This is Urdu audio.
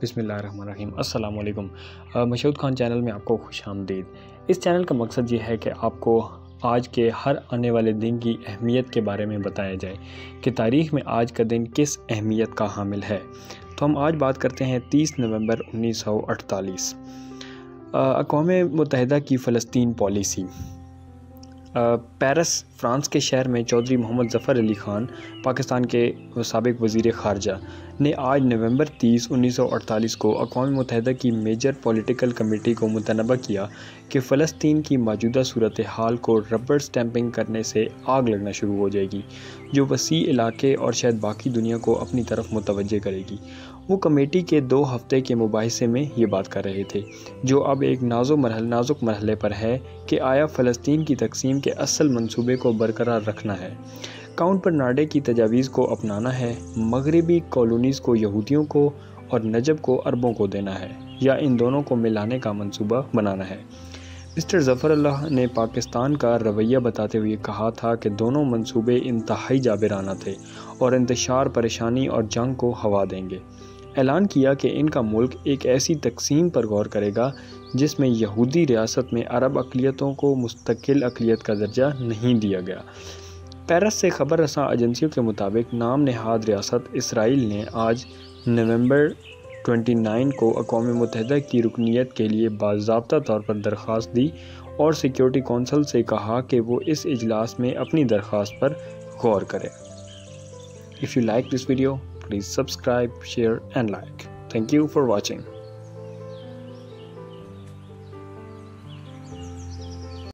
بسم اللہ الرحمن الرحیم۔ السلام علیکم۔ مشہود خان چینل میں آپ کو خوش آمدید۔ اس چینل کا مقصد یہ ہے کہ آپ کو آج کے ہر آنے والے دن کی اہمیت کے بارے میں بتایا جائے کہ تاریخ میں آج کا دن کس اہمیت کا حامل ہے۔ تو ہم آج بات کرتے ہیں 30 نومبر 1948۔ اقوام متحدہ کی فلسطین پالیسی۔ پیرس فرانس کے شہر میں چودھری محمد ظفر علی خان، پاکستان کے سابق وزیر خارجہ، نے آج نومبر 30، 1948 کو اقوام متحدہ کی میجر پولیٹیکل کمیٹی کو متنبہ کیا کہ فلسطین کی موجودہ صورتحال کو ربڑ سٹیمپنگ کرنے سے آگ لگنا شروع ہو جائے گی، جو وسیع علاقے اور شاید باقی دنیا کو اپنی طرف متوجہ کرے گی۔ وہ کمیٹی کے 2 ہفتے کے مباحثے میں یہ بات کر رہے تھے، جو اب ایک نازک مرحلے پر ہے کہ آیا فلسطین کی تقسیم کے اصل منصوبے کو برقرار رکھنا ہے، کاؤنٹ پر ناڈے کی تجاویز کو اپنانا ہے، مغربی کالونیز کو یہودیوں کو اور نجب کو عربوں کو دینا ہے، یا ان دونوں کو ملانے کا منصوبہ بنانا ہے۔ مسٹر ظفر اللہ نے پاکستان کا رویہ بتاتے ہوئے کہا تھا کہ دونوں منصوبے انتہائی جابرانہ تھے اور انتشار، پریشانی اور جنگ کو ہوا دیں گے۔ اعلان کیا کہ ان کا ملک ایک ایسی تقسیم پر غور کرے گا جس میں یہودی ریاست میں عرب اقلیتوں کو مستقل اقلیت کا درجہ نہیں دیا گیا۔ پیرس سے خبر رساں ایجنسیوں کے مطابق نام نہاد ریاست اسرائیل نے آج نومبر 29 کو اقوام متحدہ کی رکنیت کے لیے باضابطہ طور پر درخواست دی اور سیکیورٹی کونسل سے کہا کہ وہ اس اجلاس میں اپنی درخواست پر غور کرے۔ If you like this video, please subscribe, share and like. Thank you for watching.